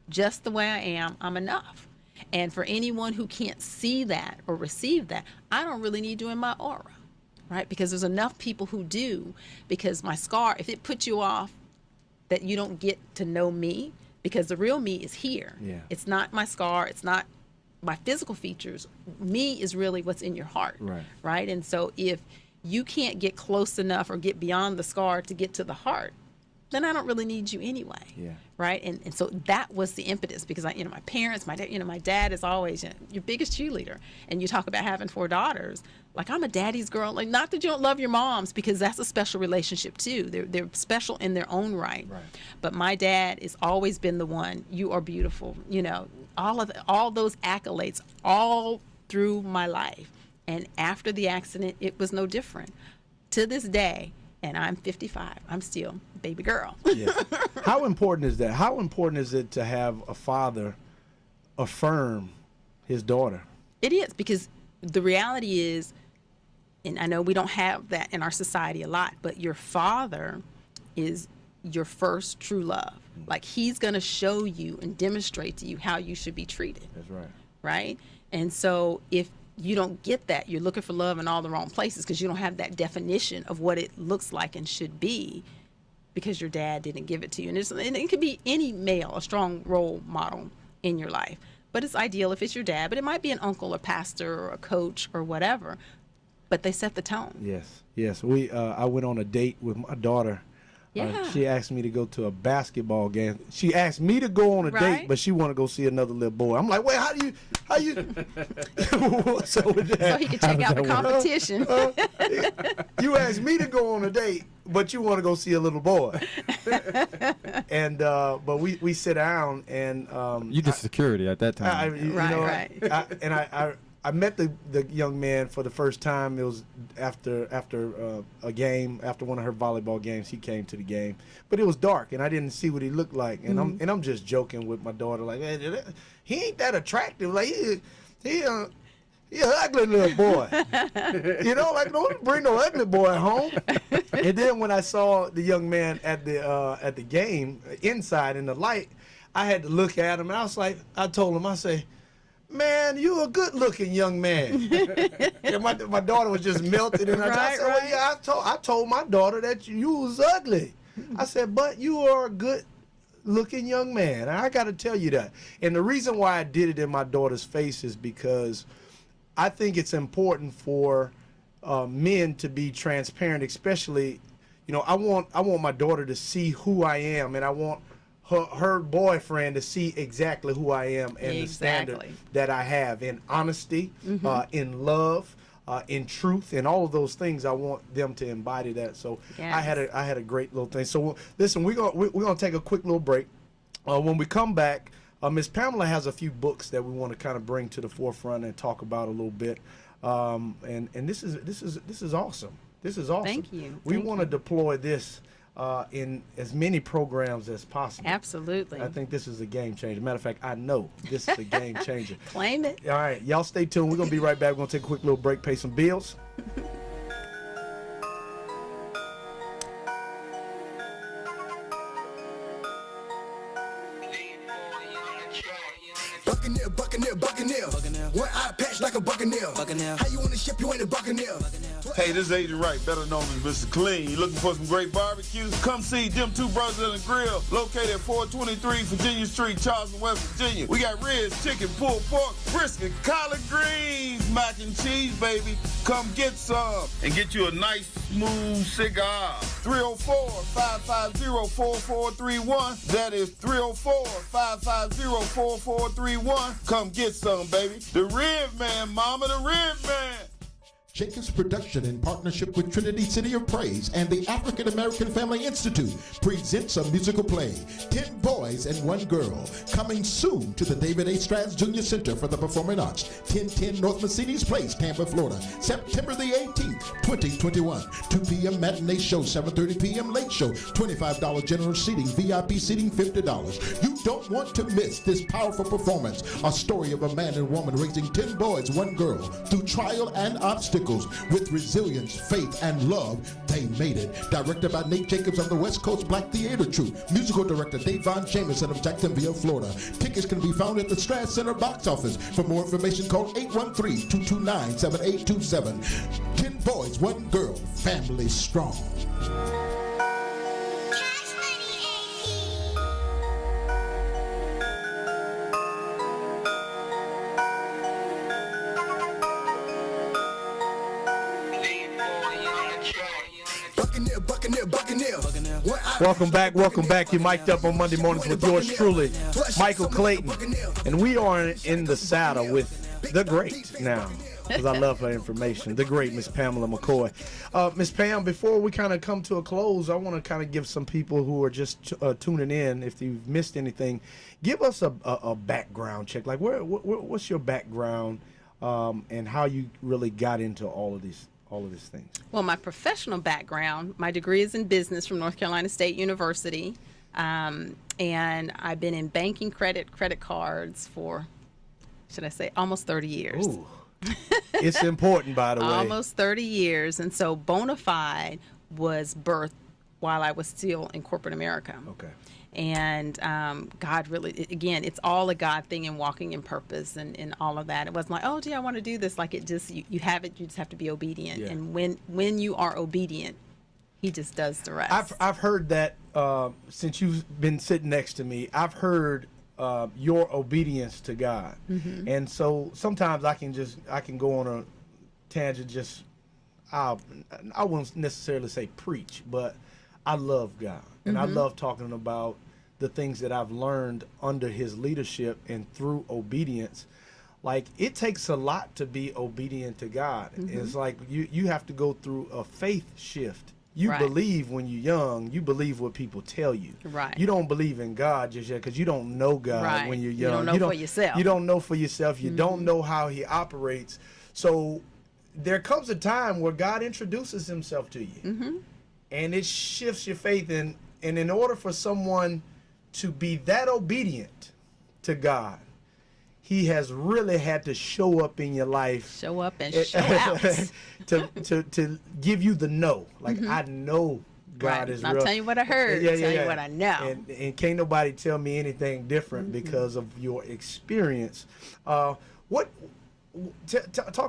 Just the way I am, I'm enough. And for anyone who can't see that or receive that, I don't really need you in my aura, right? Because there's enough people who do, because my scar, if it puts you off that you don't get to know me, because the real me is here. It's not my scar. It's not my physical features. Me is really what's in your heart, right? And so if you can't get close enough or get beyond the scar to get to the heart, then I don't really need you anyway, right? And so that was the impetus, because my parents, my dad is always your biggest cheerleader. And you talk about having 4 daughters, like I'm a daddy's girl. Like, not that you don't love your moms, because that's a special relationship too. They're special in their own right. But my dad has always been the one. You are beautiful. You know, all those accolades all through my life. And after the accident, it was no different. To this day, and I'm 55, I'm still baby girl. How important is that? How important is it to have a father affirm his daughter? It is, because the reality is, and I know we don't have that in our society a lot, but your father is your first true love. Like, he's going to show you and demonstrate to you how you should be treated. That's right. Right? And so if you don't get that, you're looking for love in all the wrong places, because you don't have that definition of what it looks like and should be, because your dad didn't give it to you. And it could be any male, a strong role model in your life. But it's ideal if it's your dad, but it might be an uncle or pastor or a coach or whatever. But they set the tone. Yes. I went on a date with my daughter. She asked me to go to a basketball game. She asked me to go on a date, but she wanted to go see another little boy. I'm like, wait, how you? So he could check out the competition. You asked me to go on a date, but you want to go see a little boy. And but we sit down, and you did security at that time. I met the young man for the first time. It was after a game, after one of her volleyball games. He came to the game, but it was dark and I didn't see what he looked like. And I'm just joking with my daughter, like, hey, he ain't that attractive. Like he an ugly little boy. You know, like, don't bring no ugly boy home. And then when I saw the young man at the game inside in the light, I had to look at him, and I told him, I say, man, you a good-looking young man. And my daughter was just melted, and I said, well, yeah, I told my daughter that you was ugly. I said, but you are a good-looking young man. And I got to tell you that. And the reason why I did it in my daughter's face is because I think it's important for men to be transparent, especially, you know, I want my daughter to see who I am, and I want her boyfriend to see exactly who I am and the standard that I have in honesty, in love, in truth, and all of those things. I want them to embody that. So I had a great little thing. So listen, we're gonna take a quick little break. When we come back, Miss Pamela has a few books that we want to kind of bring to the forefront and talk about a little bit. And this is awesome. This is awesome. Thank you. We want to deploy this in as many programs as possible. Absolutely. I think this is a game changer. Matter of fact, I know this is a game changer. Claim it. All right, y'all stay tuned. We're going to be right back. We're going to take a quick little break, pay some bills. Buccaneer, Buccaneer, Buccaneer. One eye patch like a Buccaneer. How you on the ship, you ain't a Buccaneer. Hey, this is Agent Wright, better known as Mr. Clean. You looking for some great barbecue? Come see them two brothers in the grill, located at 423 Virginia Street, Charleston, West Virginia. We got ribs, chicken, pulled pork, brisket, collard greens, mac and cheese, baby. Come get some and get you a nice, smooth cigar. 304-550-4431. That is 304-550-4431. Come get some, baby. The Rib Man, mama, the Rib Man. Jacobs Production, in partnership with Trinity City of Praise and the African American Family Institute, presents a musical play, 10 Boys and One Girl, coming soon to the David A. Stratz Jr. Center for the Performing Arts, 1010 North Mercedes Place, Tampa, Florida, September the 18th, 2021. 2 p.m. matinee show, 7:30 p.m. late show, $25 general seating, VIP seating $50. You don't want to miss this powerful performance, a story of a man and woman raising 10 boys, 1 girl, through trial and obstacles. With resilience, faith, and love, they made it. Directed by Nate Jacobs of the West Coast Black Theater Troupe. Musical director Davon Jameson of Jacksonville, Florida. Tickets can be found at the Stratz Center box office. For more information, call 813-229-7827. 10 Boys, 1 Girl, family strong. Welcome back. You're mic'd up on Monday mornings with yours truly, Michael Clayton. And we are in the saddle with the great now, because I love her information, the great Miss Pamala McCoy. Miss Pam, before we kind of come to a close, I want to kind of give some people who are just tuning in, if you've missed anything, give us a background check. Like, what's your background and how you really got into all of these things? Well, my professional background, my degree is in business from North Carolina State University, and I've been in banking, credit cards for, should I say, almost 30 years. Ooh. It's important, by the way. Almost 30 years, and so Bonafide was birthed while I was still in corporate America. Okay. And God really, again, it's all a God thing and walking in purpose and all of that. It wasn't like, oh, gee, I want to do this. Like, it just, you have it, you just have to be obedient. Yeah. And when you are obedient, he just does the rest. I've heard that since you've been sitting next to me, I've heard your obedience to God. Mm-hmm. And so sometimes I can go on a tangent, I won't necessarily say preach, but I love God. And I love talking about the things that I've learned under his leadership and through obedience. Like, it takes a lot to be obedient to God. It's like you have to go through a faith shift. You believe when you're young, you believe what people tell you. Right. You don't believe in God just yet because you don't know God when you're young. You don't know for yourself. You don't know for yourself. You don't know how he operates. So there comes a time where God introduces himself to you. And it shifts your faith. And in order for someone to be that obedient to God, he has really had to show up in your life. Show up and show out. to give you the no. Like, I know God is real. I'll tell you what I heard. Tell you what I know. And can't nobody tell me anything different because of your experience. Talk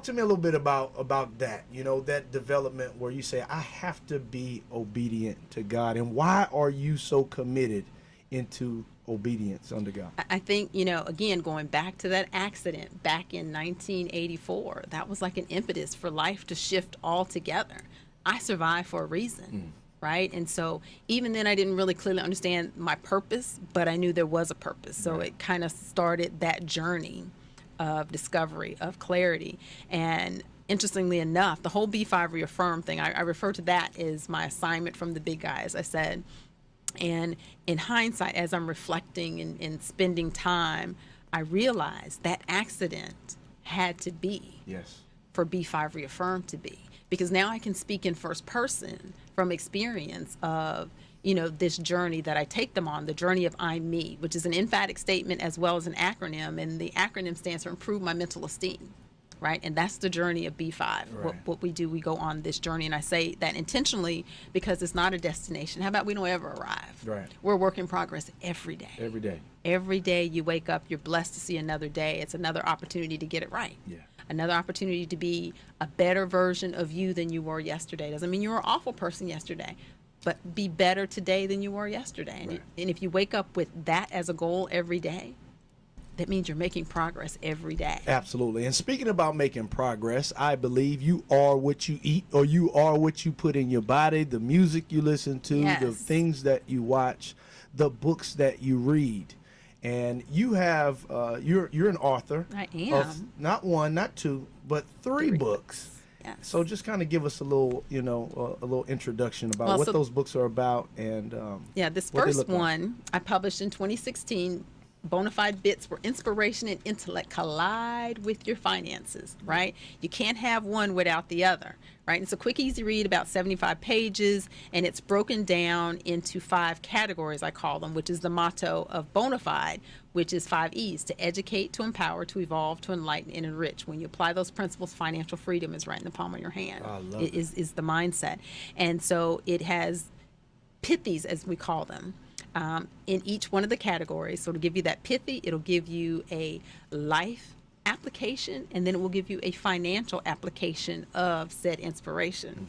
to me a little bit about that, that development where you say, I have to be obedient to God. And why are you so committed into obedience under God? I think, again, going back to that accident back in 1984, that was like an impetus for life to shift altogether. I survived for a reason. Right? And so even then I didn't really clearly understand my purpose, but I knew there was a purpose. So it kind of started that journey of discovery, of clarity. And interestingly enough, the whole B5 reaffirm thing, I refer to that as my assignment from the big guy, as I said. And in hindsight, as I'm reflecting and spending time, I realized that accident had to be for B5 reaffirm to be. Because now I can speak in first person from experience of, this journey that I take them on, the journey of I'm me, which is an emphatic statement as well as an acronym. And the acronym stands for Improve My Mental Esteem, right? And that's the journey of B5. Right. What we do, we go on this journey. And I say that intentionally because it's not a destination. How about we don't ever arrive? Right. We're a work in progress every day. Every day. Every day you wake up, you're blessed to see another day. It's another opportunity to get it right. Yeah. Another opportunity to be a better version of you than you were yesterday. Doesn't mean you were an awful person yesterday, but be better today than you were yesterday. Right. And if you wake up with that as a goal every day, that means you're making progress every day. Absolutely. And speaking about making progress, I believe you are what you eat, or you are what you put in your body, the music you listen to, Yes. the things that you watch, the books that you read. And you have, you're an author. I am. Of not one, not two, but three books. Yes. So just kind of give us a little, a little introduction about Well, what so- those books are about. And Yeah, this what they first look like. one I published in 2016, Bonafide Bits where inspiration and intellect collide with your finances, right? You can't have one without the other, right? It's a quick, easy read, about 75 pages, and it's broken down into 5 categories, I call them, which is the motto of Bonafide, which is 5 E's: to educate, to empower, to evolve, to enlighten, and enrich. When you apply those principles, financial freedom is right in the palm of your hand. I love It is the mindset. And so it has pithies, as we call them, in each one of the categories. So to give you that pithy, it'll give you a life application, and then it will give you a financial application of said inspiration,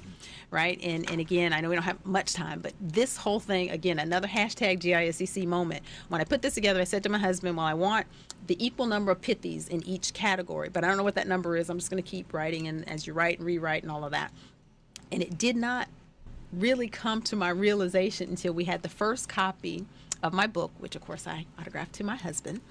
right? And again, I know we don't have much time, but this whole thing, again, another hashtag GISEC moment. When I put this together, I said to my husband, well, I want the equal number of pithies in each category, but I don't know what that number is. I'm just going to keep writing, and as you write and rewrite and all of that. And it did not really come to my realization until we had the first copy of my book, which of course I autographed to my husband.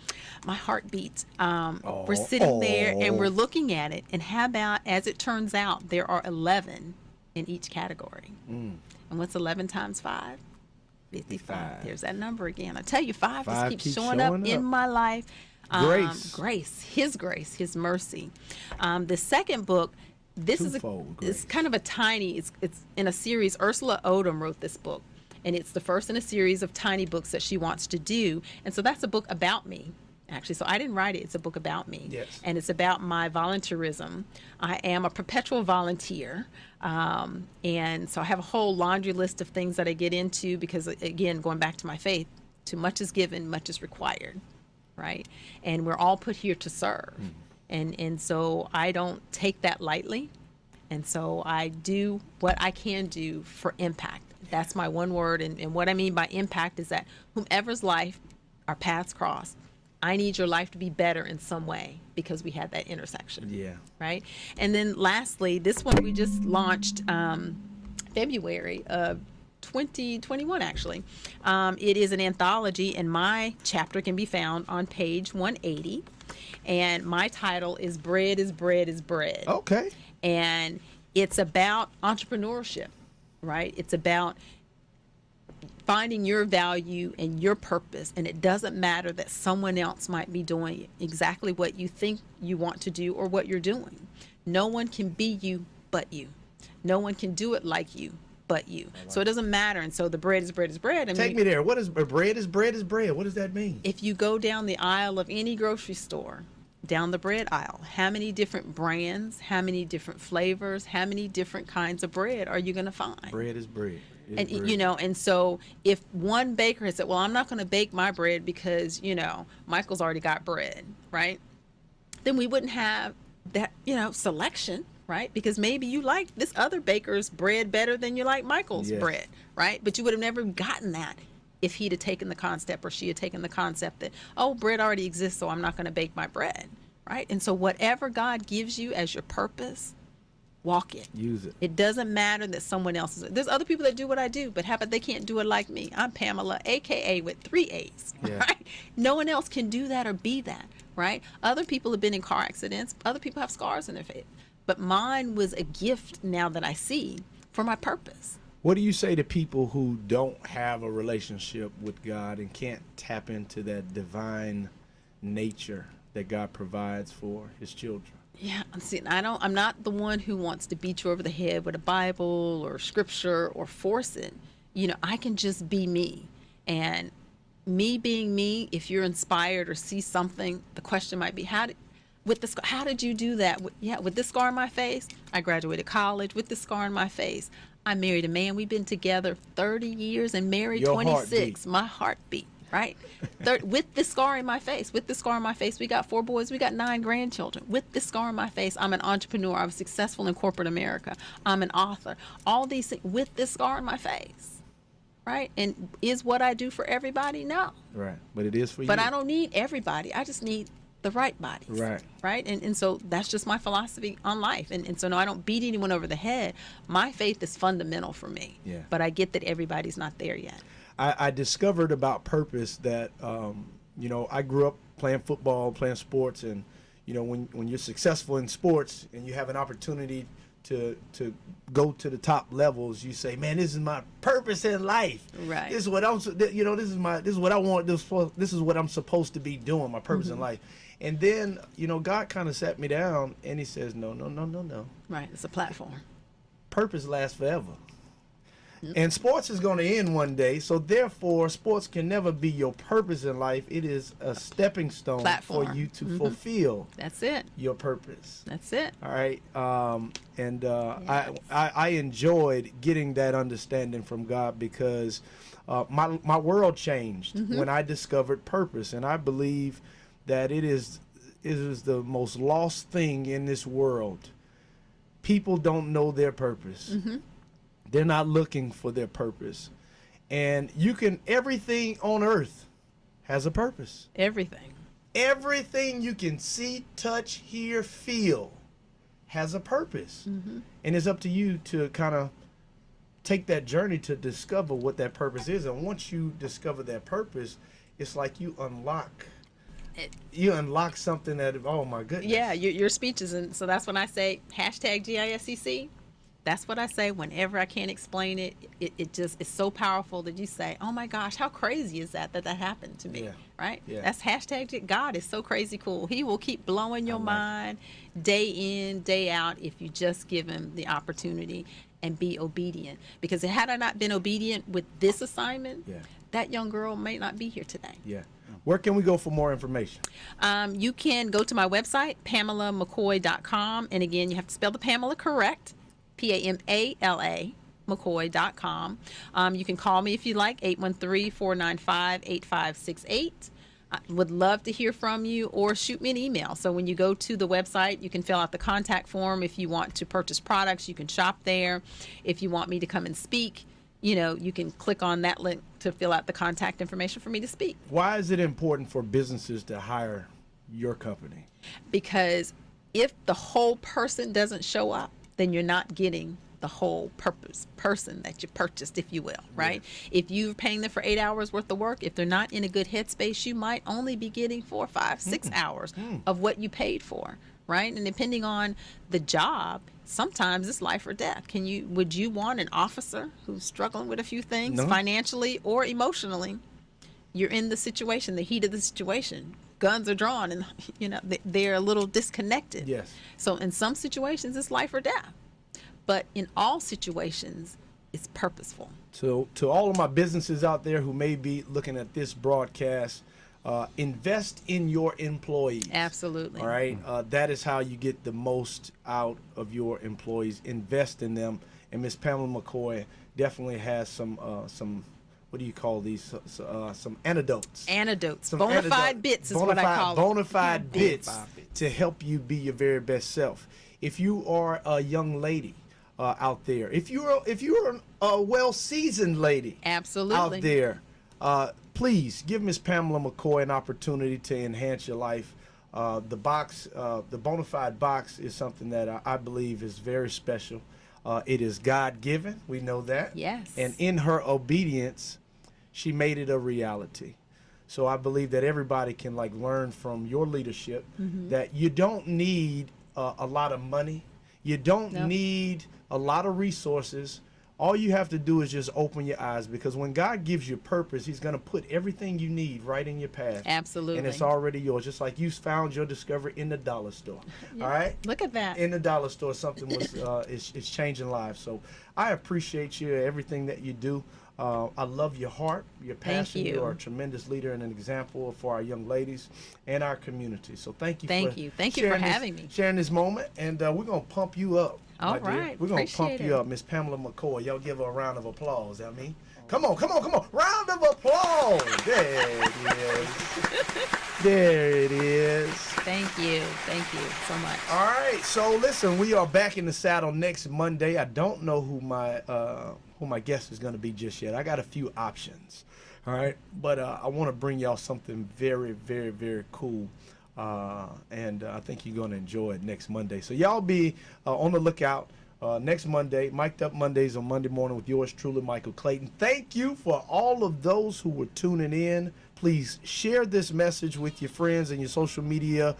My heart beats. We're sitting there and we're looking at it, and how about, as it turns out, there are 11 in each category. And what's 11 times 5? 55. There's that number again. I tell you, 5 just keeps showing up in my life. Grace. His mercy. The second book, this Twofold grace. it's kind of a tiny, it's in a series. Ursula Odom wrote this book, and it's the first in a series of tiny books that she wants to do. And so that's a book about me, actually. So I didn't write it. It's a book about me. Yes. And it's about my volunteerism. I am a perpetual volunteer. And so I have a whole laundry list of things that I get into because, again, going back to my faith, too much is given, much is required, right? And we're all put here to serve. And so I don't take that lightly. And so I do what I can do for impact. That's my one word. And what I mean by impact is that whomever's life our paths cross, I need your life to be better in some way because we had that intersection. Yeah. Right? And then lastly, this one we just launched February of 2021, actually. It is an anthology, and my chapter can be found on page 180. And my title is Bread is Bread is Bread. Okay. And it's about entrepreneurship, right? It's about finding your value and your purpose. And it doesn't matter that someone else might be doing exactly what you think you want to do or what you're doing. No one can be you but you. No one can do it like you but you. So it doesn't matter. And so the bread is bread is bread. I Take me there. What is bread is bread is bread? What does that mean? If you go down the aisle of any grocery store, down the bread aisle, how many different brands, how many different flavors, how many different kinds of bread are you going to find? Bread is bread. And and so if one baker had said, well, I'm not going to bake my bread because, Michael's already got bread, right? Then we wouldn't have that, selection, right? Because maybe you like this other baker's bread better than you like Michael's bread, right? But you would have never gotten that if he'd have taken the concept or she had taken the concept that, oh, bread already exists, so I'm not going to bake my bread, right? And so whatever God gives you as your purpose, walk it. Use it. It doesn't matter that someone else is. There's other people that do what I do, but how about they can't do it like me? I'm Pamela, a.k.a. with 3 A's, right? No one else can do that or be that, right? Other people have been in car accidents. Other people have scars in their face. But mine was a gift now that I see for my purpose. What do you say to people who don't have a relationship with God and can't tap into that divine nature that God provides for his children? Yeah, see, I'm not the one who wants to beat you over the head with a Bible or scripture or force it. I can just be me. And me being me, if you're inspired or see something, the question might be, how did you do that? With this scar on my face, I graduated college with this scar on my face. I married a man. We've been together 30 years and married Your 26. heartbeat. My heartbeat, right? With this scar in my face. With this scar on my face, we got 4 boys. We got 9 grandchildren. With this scar on my face, I'm an entrepreneur. I was successful in corporate America. I'm an author. All these things with this scar on my face, right? And is what I do for everybody? No. Right. But it is for you. But I don't need everybody. I just need the right bodies. Right. And so that's just my philosophy on life. And so no, I don't beat anyone over the head. My faith is fundamental for me. Yeah. But I get that everybody's not there yet. I discovered about purpose that, I grew up playing football, playing sports. And, when you're successful in sports and you have an opportunity to go to the top levels, you say, man, this is my purpose in life. Right. This is what this is what I want. This is what I'm supposed to be doing, my purpose in life. And then, God kind of sat me down and he says, no. Right. It's a platform. Purpose lasts forever. And sports is going to end one day. So therefore, sports can never be your purpose in life. It is a stepping stone Platform. for you to fulfill That's it. your purpose. That's it. All right. Yes. I enjoyed getting that understanding from God because my world changed when I discovered purpose. And I believe that it is the most lost thing in this world. People don't know their purpose. They're not looking for their purpose. And everything on earth has a purpose. Everything. Everything you can see, touch, hear, feel has a purpose. And it's up to you to kind of take that journey to discover what that purpose is. And once you discover that purpose, it's like you unlock something that, oh my goodness. Yeah, your speeches. And so that's when I say #GISCC. That's what I say whenever I can't explain it. It just is so powerful that you say, oh my gosh, how crazy is that happened to me, right? Yeah. That's God is so crazy cool. He will keep blowing your mind day in, day out if you just give him the opportunity and be obedient. Because had I not been obedient with this assignment, that young girl may not be here today. Yeah. Where can we go for more information? You can go to my website, PamalaMcCoy.com. And again, you have to spell the Pamela correct. PAMALA, McCoy.com. You can call me if you like, 813-495-8568. I would love to hear from you, or shoot me an email. So when you go to the website, you can fill out the contact form. If you want to purchase products, you can shop there. If you want me to come and speak, you can click on that link to fill out the contact information for me to speak. Why is it important for businesses to hire your company? Because if the whole person doesn't show up, then you're not getting the whole person that you purchased, if you will, right? If you're paying them for 8 hours worth of work, if they're not in a good headspace, you might only be getting 4, 5, 6 hours of what you paid for, right? And depending on the job, sometimes it's life or death. Would you want an officer who's struggling with a few things financially or emotionally? You're in the situation, the heat of the situation. Guns are drawn, and they're a little disconnected. Yes. So in some situations, it's life or death, but in all situations, it's purposeful. So to all of my businesses out there who may be looking at this broadcast, invest in your employees. Absolutely. All right. That is how you get the most out of your employees. Invest in them. And Miss Pamela McCoy definitely has some. What do you call these? Some antidotes. Some bona fide bits is what I call them. Bona fide bits to help you be your very best self. If you are a young lady out there, if you're a well-seasoned lady absolutely out there, please give Miss Pamela McCoy an opportunity to enhance your life. The bona fide box is something that I believe is very special. It is God-given. We know that. Yes. And in her obedience, she made it a reality. So I believe that everybody can learn from your leadership that you don't need a lot of money. You don't need a lot of resources. All you have to do is just open your eyes, because when God gives you purpose, he's going to put everything you need right in your path. Absolutely. And it's already yours, just like you found your discovery in the dollar store. All right? Look at that. In the dollar store, something was is changing lives. So I appreciate you, everything that you do. I love your heart, your passion. you. You are a tremendous leader and an example for our young ladies and our community. So thank you. Thank you for having me. Sharing this moment, and we're gonna pump you up. All my dear. right, We're gonna appreciate pump it. you up, Miss Pamela McCoy. Y'all give her a round of applause. I mean, come on. Round of applause. There it is. There it is. Thank you so much. All right, so listen, we are back in the saddle next Monday. I don't know who my guest is going to be just yet. I got a few options. All right, but I want to bring y'all something very, very, very cool. And I think you're going to enjoy it next Monday. So y'all be on the lookout next Monday. Mic'd Up Mondays on Monday morning with yours truly, Michael Clayton. Thank you for all of those who were tuning in. Please share this message with your friends and your social media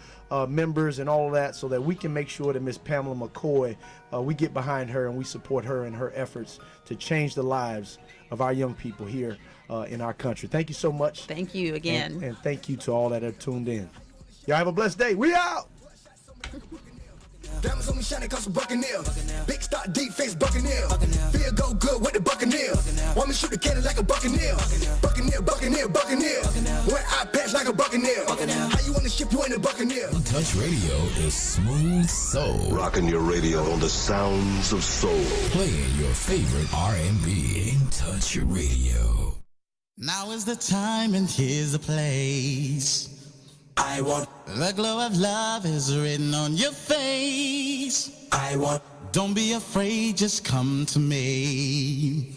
members and all of that, so that we can make sure that Miss Pamela McCoy, we get behind her and we support her in her efforts to change the lives of our young people here in our country. Thank you so much. Thank you again. And thank you to all that have tuned in. Y'all have a blessed day. We out. Diamonds on me shining cause I'm Buccaneer. Big stock, deep face Buccaneer. Feel go good with the Buccaneer. Want me shoot the cannon like a Buccaneer. Buccaneer. One eye patch like a Buccaneer. How you on the ship, you ain't a Buccaneer. Touch Radio is smooth soul. Rocking your radio on the sounds of soul. Playing your favorite R&B in Touch Radio. Now is the time and here's the place. I want the glow of love is written on your face. I want, don't be afraid, just come to me.